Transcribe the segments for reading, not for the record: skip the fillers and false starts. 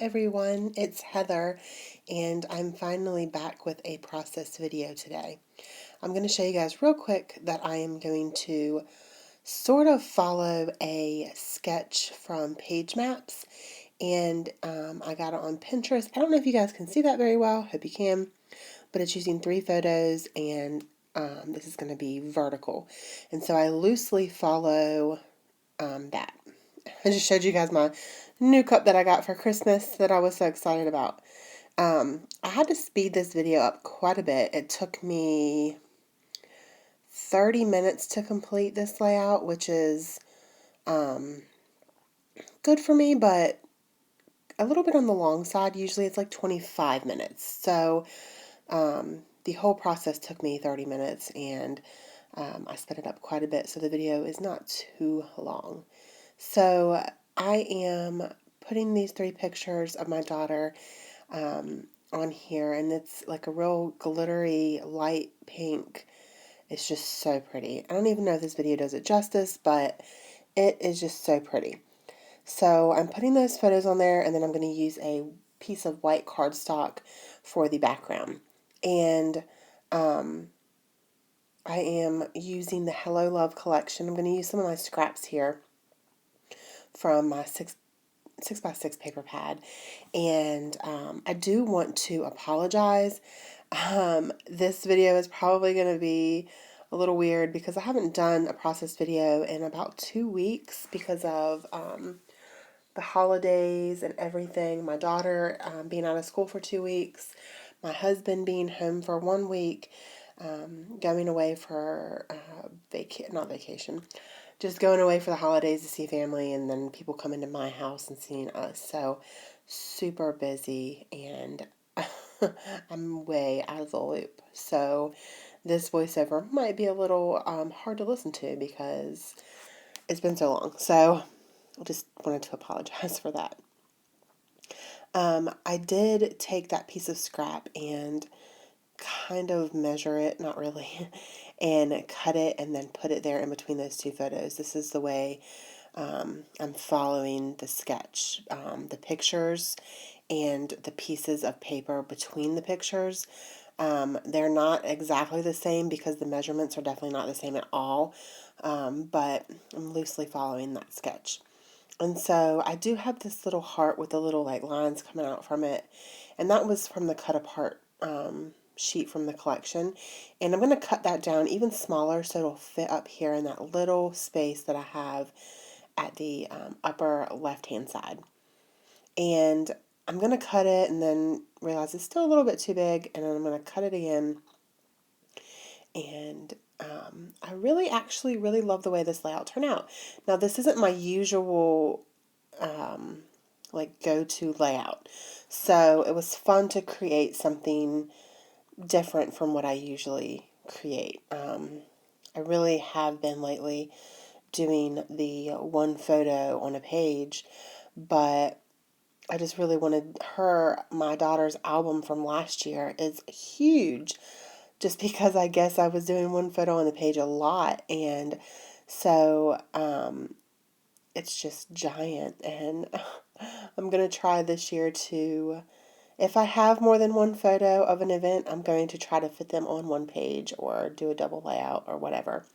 everyone, it's Heather, and I'm finally back with a process video today. I'm going to show you guys real quick that I am going to sort of follow a sketch from Page Maps, and I got it on Pinterest. I don't know if you guys can see that very well, hope you can, but it's using 3 photos, and this is going to be vertical, and so I loosely follow that. I just showed you guys my new cup that I got for Christmas that I was so excited about. I had to speed this video up quite a bit. It took me 30 minutes to complete this layout, which is good for me, but a little bit on the long side. Usually it's like 25 minutes. So the whole process took me 30 minutes, and I sped it up quite a bit so the video is not too long. So I am putting these 3 pictures of my daughter on here, and it's like a real glittery light pink. It's just so pretty. I don't even know if this video does it justice, but it is just so pretty. So I'm putting those photos on there, and then I'm going to use a piece of white cardstock for the background. And I am using the Hello Love collection. I'm going to use some of my scraps here from my 6x6 paper pad, and I do want to apologize. This video is probably going to be a little weird because I haven't done a process video in about 2 weeks because of the holidays and everything. My daughter being out of school for 2 weeks, my husband being home for 1 week, going away for not vacation, just going away for the holidays to see family, and then people coming to my house and seeing us. So super busy, and I'm way out of the loop. So this voiceover might be a little hard to listen to because it's been so long. So I just wanted to apologize for that. I did take that piece of scrap and kind of measure it, not really, and cut it and then put it there in between those 2 photos. This is the way I'm following the sketch. The pictures and the pieces of paper between the pictures, they're not exactly the same because the measurements are definitely not the same at all, but I'm loosely following that sketch. And so I do have this little heart with the little like lines coming out from it, and that was from the cut apart sheet from the collection, and I'm going to cut that down even smaller so it'll fit up here in that little space that I have at the upper left hand side. And I'm going to cut it and then realize it's still a little bit too big, and then I'm going to cut it again. And I actually really love the way this layout turned out. Now this isn't my usual like go-to layout, so it was fun to create something different from what I usually create. I really have been lately doing the 1 photo on a page, but I just really wanted my daughter's album from last year is huge, just because I guess I was doing 1 photo on the page a lot, and so it's just giant, and I'm going to try this year to, if I have more than 1 photo of an event, I'm going to try to fit them on 1 page or do a double layout or whatever.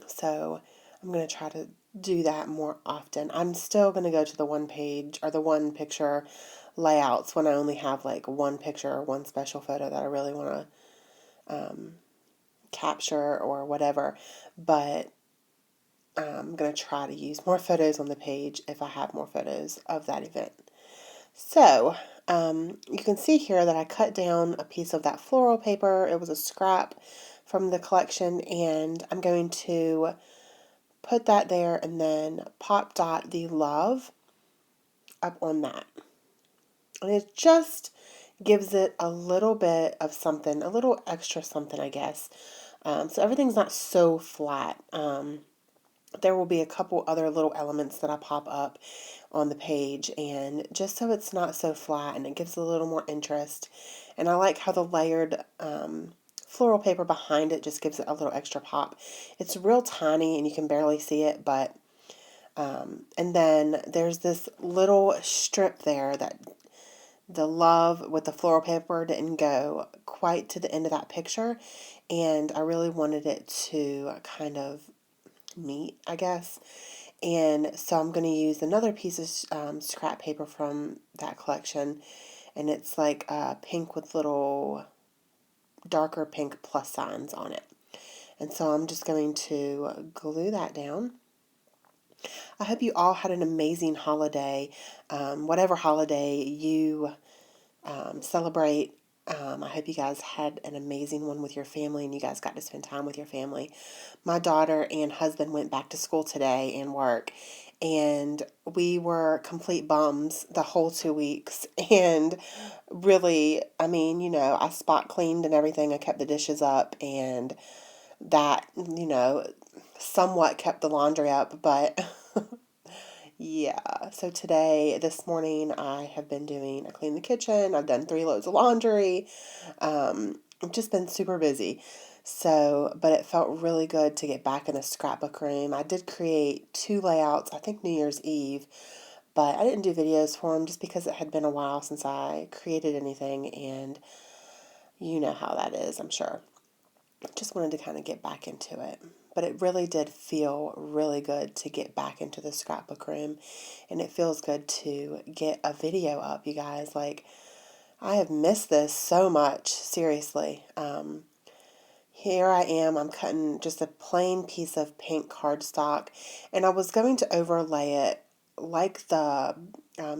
So I'm going to try to do that more often. I'm still going to go to the 1 page or the 1 picture layouts when I only have like 1 picture or 1 special photo that I really want to capture or whatever. But I'm going to try to use more photos on the page if I have more photos of that event. So you can see here that I cut down a piece of that floral paper. It was a scrap from the collection, and I'm going to put that there and then pop dot the love up on that. And it just gives it a little bit of something, a little extra something, I guess. So everything's not so flat. There will be a couple other little elements that I pop up on the page, and just so it's not so flat and it gives a little more interest. And I like how the layered floral paper behind it just gives it a little extra pop. It's real tiny and you can barely see it, but And then there's this little strip there that the love with the floral paper didn't go quite to the end of that picture, and I really wanted it to kind of meet, I guess. And so I'm going to use another piece of scrap paper from that collection, and it's like pink with little darker pink plus signs on it. And so I'm just going to glue that down. I hope you all had an amazing holiday, whatever holiday you celebrate. I hope you guys had an amazing one with your family and you guys got to spend time with your family. My daughter and husband went back to school today and work, and we were complete bums the whole 2 weeks. And really, I mean, I spot cleaned and everything. I kept the dishes up, and that, somewhat kept the laundry up, but yeah. So today, this morning, I cleaned the kitchen, I've done 3 loads of laundry. I've just been super busy. So, but it felt really good to get back in the scrapbook room. I did create 2 layouts, I think New Year's Eve, but I didn't do videos for them just because it had been a while since I created anything, and you know how that is, I'm sure. Just wanted to kind of get back into it. But it really did feel really good to get back into the scrapbook room. And it feels good to get a video up, you guys. Like, I have missed this so much, seriously. Here I am, I'm cutting just a plain piece of pink cardstock. And I was going to overlay it like the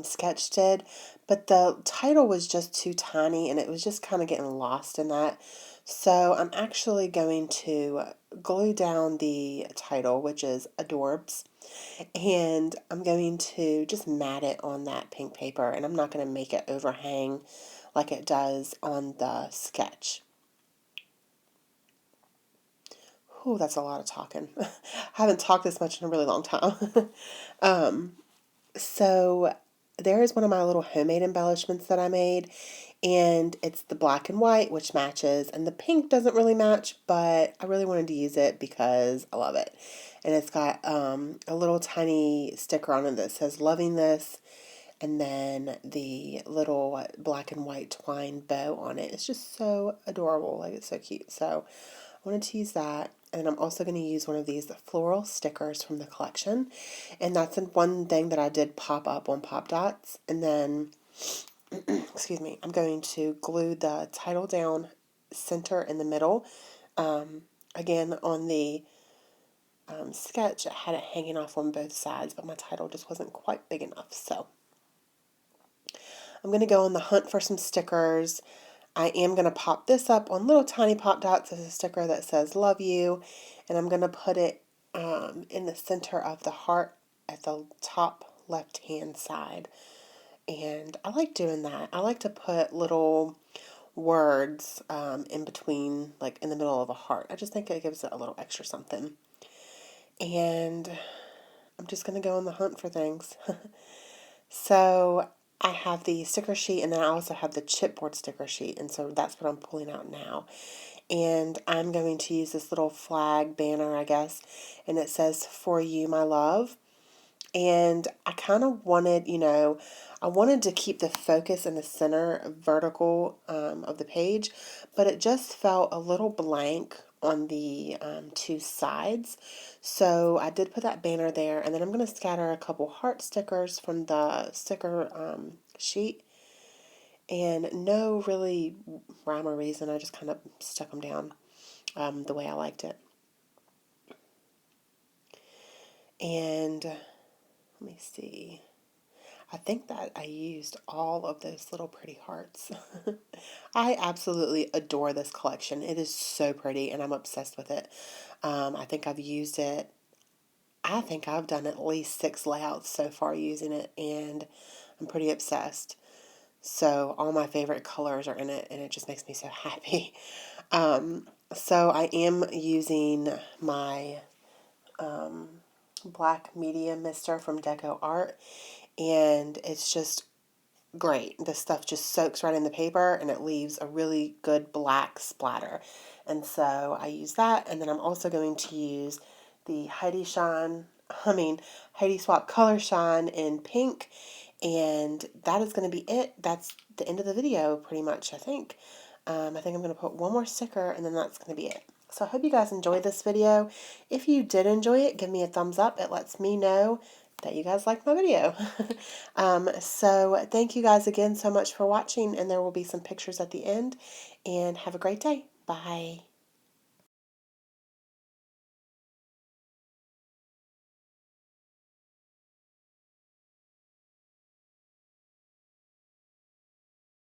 sketch did, but the title was just too tiny and it was just kind of getting lost in that. So I'm actually going to glue down the title, which is Adorbs, and I'm going to just mat it on that pink paper, and I'm not going to make it overhang like it does on the sketch. Ooh, that's a lot of talking. I haven't talked this much in a really long time. um, So there is one of my little homemade embellishments that I made, and it's the black and white, which matches, and the pink doesn't really match, but I really wanted to use it because I love it. And it's got a little tiny sticker on it that says "Loving this," and then the little black and white twine bow on it. It's just so adorable, like it's so cute. So I wanted to use that. And I'm also going to use one of these floral stickers from the collection. And that's one thing that I did pop up on Pop Dots. And then, excuse me, I'm going to glue the title down center in the middle. Again, on the sketch, I had it hanging off on both sides, but my title just wasn't quite big enough. So I'm going to go on the hunt for some stickers. I am going to pop this up on little tiny pop dots as a sticker that says "Love You," and I'm going to put it in the center of the heart at the top left hand side. And I like doing that. I like to put little words in between, like in the middle of a heart. I just think it gives it a little extra something. And I'm just going to go on the hunt for things. So I have the sticker sheet, and then I also have the chipboard sticker sheet, and so that's what I'm pulling out now. And I'm going to use this little flag banner, I guess, and it says "For You, My Love." And I kind of wanted, I wanted to keep the focus in the center vertical of the page, but it just felt a little blank on the 2 sides. So I did put that banner there, and then I'm going to scatter a couple heart stickers from the sticker sheet. And no really rhyme or reason, I just kind of stuck them down the way I liked it. And let me see. I think that I used all of those little pretty hearts. I absolutely adore this collection. It is so pretty and I'm obsessed with it. I think I've used it. I think I've done at least 6 layouts so far using it, and I'm pretty obsessed. So all my favorite colors are in it, and it just makes me so happy. So I am using my black medium mister from Deco Art, and it's just great. The stuff just soaks right in the paper and it leaves a really good black splatter. And so I use that, and then I'm also going to use the Heidi Shine Heidi Swap Color Shine in pink. And that is going to be it. That's the end of the video, pretty much, I think. I think I'm going to put one more sticker, and then that's going to be it. So I hope you guys enjoyed this video. If you did enjoy it, give me a thumbs up. It lets me know that you guys liked my video. So thank you guys again so much for watching, and there will be some pictures at the end. And have a great day. Bye.